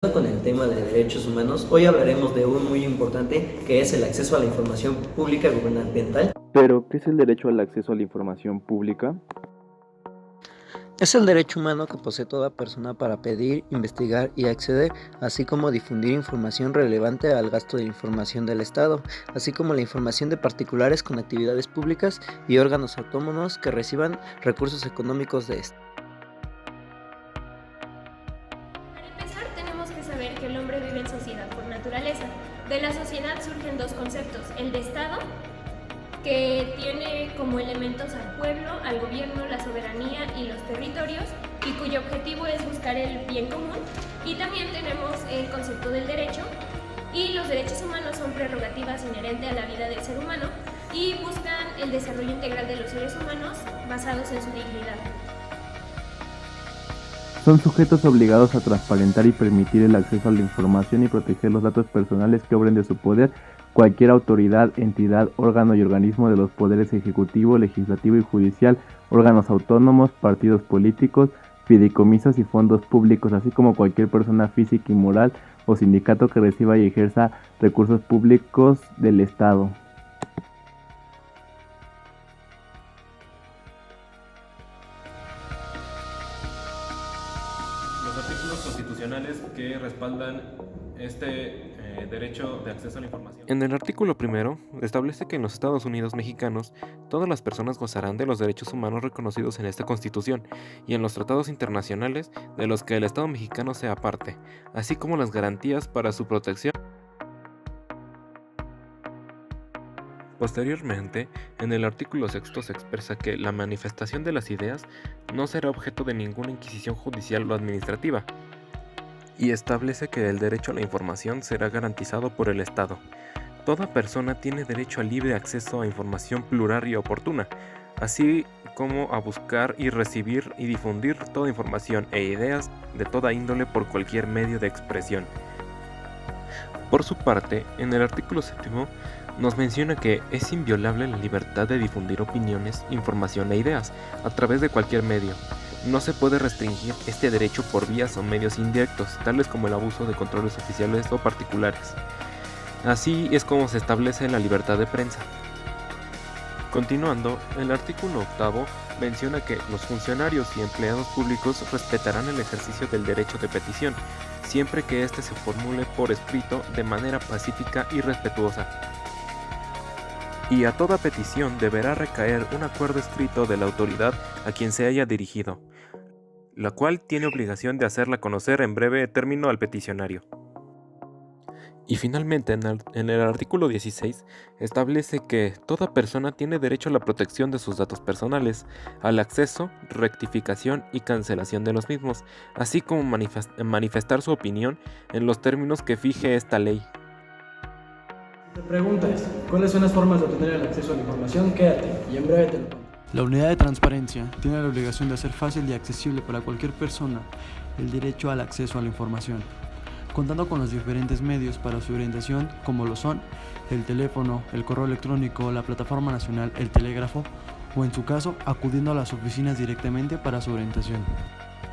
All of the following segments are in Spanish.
Con el tema de derechos humanos, hoy hablaremos de uno muy importante que es el acceso a la información pública gubernamental. Pero, ¿qué es el derecho al acceso a la información pública? Es el derecho humano que posee toda persona para pedir, investigar y acceder, así como difundir información relevante al gasto de información del Estado, así como la información de particulares con actividades públicas y órganos autónomos que reciban recursos económicos de este. Para empezar, tenemos que saber que el hombre vive en sociedad por naturaleza. De la sociedad surgen dos conceptos: el de Estado, que tiene como elementos al pueblo, al gobierno, la soberanía y los territorios, y cuyo objetivo es buscar el bien común. Y también tenemos el concepto del derecho, y los derechos humanos son prerrogativas inherentes a la vida del ser humano y buscan el desarrollo integral de los seres humanos basados en su dignidad. Son sujetos obligados a transparentar y permitir el acceso a la información y proteger los datos personales que obren de su poder cualquier autoridad, entidad, órgano y organismo de los poderes ejecutivo, legislativo y judicial, órganos autónomos, partidos políticos, fideicomisos y fondos públicos, así como cualquier persona física y moral o sindicato que reciba y ejerza recursos públicos del Estado. Los artículos constitucionales que respaldan este derecho de acceso a la información. En el artículo primero, establece que en los Estados Unidos mexicanos, todas las personas gozarán de los derechos humanos reconocidos en esta Constitución y en los tratados internacionales de los que el Estado mexicano sea parte, así como las garantías para su protección. Posteriormente, en el artículo sexto se expresa que la manifestación de las ideas no será objeto de ninguna inquisición judicial o administrativa, y establece que el derecho a la información será garantizado por el Estado. Toda persona tiene derecho al libre acceso a información plural y oportuna, así como a buscar y recibir y difundir toda información e ideas de toda índole por cualquier medio de expresión. Por su parte, en el artículo séptimo nos menciona que es inviolable la libertad de difundir opiniones, información e ideas a través de cualquier medio. No se puede restringir este derecho por vías o medios indirectos, tales como el abuso de controles oficiales o particulares. Así es como se establece la libertad de prensa. Continuando, el artículo octavo menciona que los funcionarios y empleados públicos respetarán el ejercicio del derecho de petición, siempre que éste se formule por escrito de manera pacífica y respetuosa. Y a toda petición deberá recaer un acuerdo escrito de la autoridad a quien se haya dirigido, la cual tiene obligación de hacerla conocer en breve término al peticionario. Y finalmente, en el artículo 16, establece que toda persona tiene derecho a la protección de sus datos personales, al acceso, rectificación y cancelación de los mismos, así como manifestar su opinión en los términos que fije esta ley. Te preguntas, ¿cuáles son las formas de obtener el acceso a la información? Quédate y en breve te lo cuento. La Unidad de Transparencia tiene la obligación de hacer fácil y accesible para cualquier persona el derecho al acceso a la información, contando con los diferentes medios para su orientación, como lo son el teléfono, el correo electrónico, la plataforma nacional, el telégrafo, o en su caso, acudiendo a las oficinas directamente para su orientación.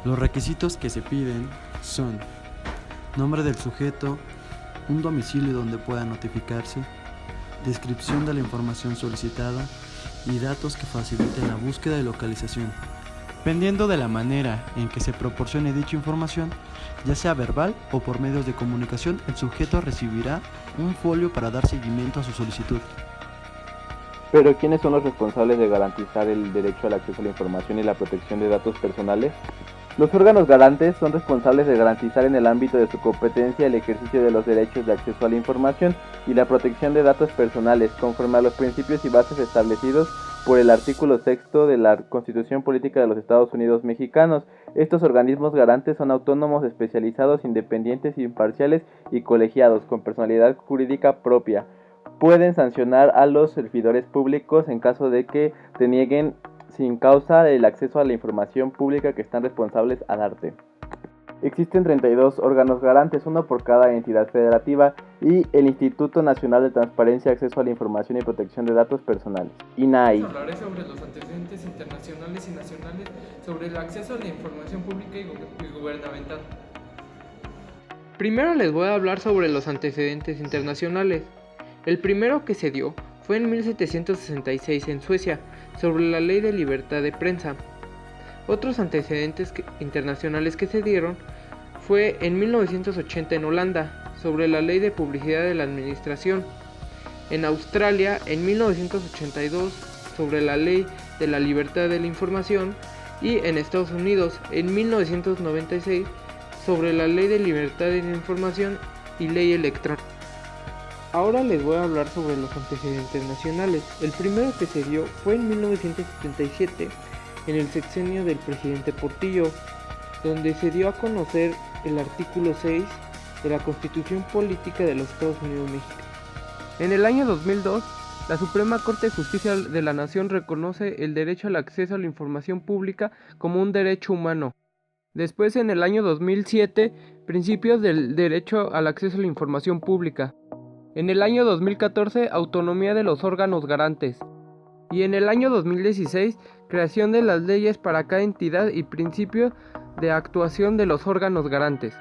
Los requisitos que se piden son nombre del sujeto, un domicilio donde pueda notificarse, descripción de la información solicitada y datos que faciliten la búsqueda y localización. Dependiendo de la manera en que se proporcione dicha información, ya sea verbal o por medios de comunicación, el sujeto recibirá un folio para dar seguimiento a su solicitud. Pero, ¿quiénes son los responsables de garantizar el derecho al acceso a la información y la protección de datos personales? Los órganos garantes son responsables de garantizar en el ámbito de su competencia el ejercicio de los derechos de acceso a la información y la protección de datos personales, conforme a los principios y bases establecidos por el artículo 6 de la Constitución Política de los Estados Unidos Mexicanos. Estos organismos garantes son autónomos, especializados, independientes, imparciales y colegiados, con personalidad jurídica propia. Pueden sancionar a los servidores públicos en caso de que denieguen sin causa el acceso a la información pública que están responsables a darte. Existen 32 órganos garantes, uno por cada entidad federativa, y el Instituto Nacional de Transparencia, Acceso a la Información y Protección de Datos Personales, INAI. Hablaré sobre los antecedentes internacionales y nacionales sobre el acceso a la información pública y gubernamental. Primero les voy a hablar sobre los antecedentes internacionales. El primero que se dio fue en 1766 en Suecia, sobre la Ley de Libertad de Prensa. Otros antecedentes internacionales que se dieron fue en 1980 en Holanda, sobre la Ley de Publicidad de la Administración. En Australia, en 1982, sobre la Ley de la Libertad de la Información. Y en Estados Unidos, en 1996, sobre la Ley de Libertad de la Información y Ley Electoral. Ahora les voy a hablar sobre los antecedentes nacionales. El primero que se dio fue en 1977, en el sexenio del presidente Portillo, donde se dio a conocer el artículo 6 de la Constitución Política de los Estados Unidos Mexicanos. En el año 2002, la Suprema Corte de Justicia de la Nación reconoce el derecho al acceso a la información pública como un derecho humano. Después, en el año 2007, principios del derecho al acceso a la información pública. En el año 2014, autonomía de los órganos garantes. Y en el año 2016, creación de las leyes para cada entidad y principio de actuación de los órganos garantes.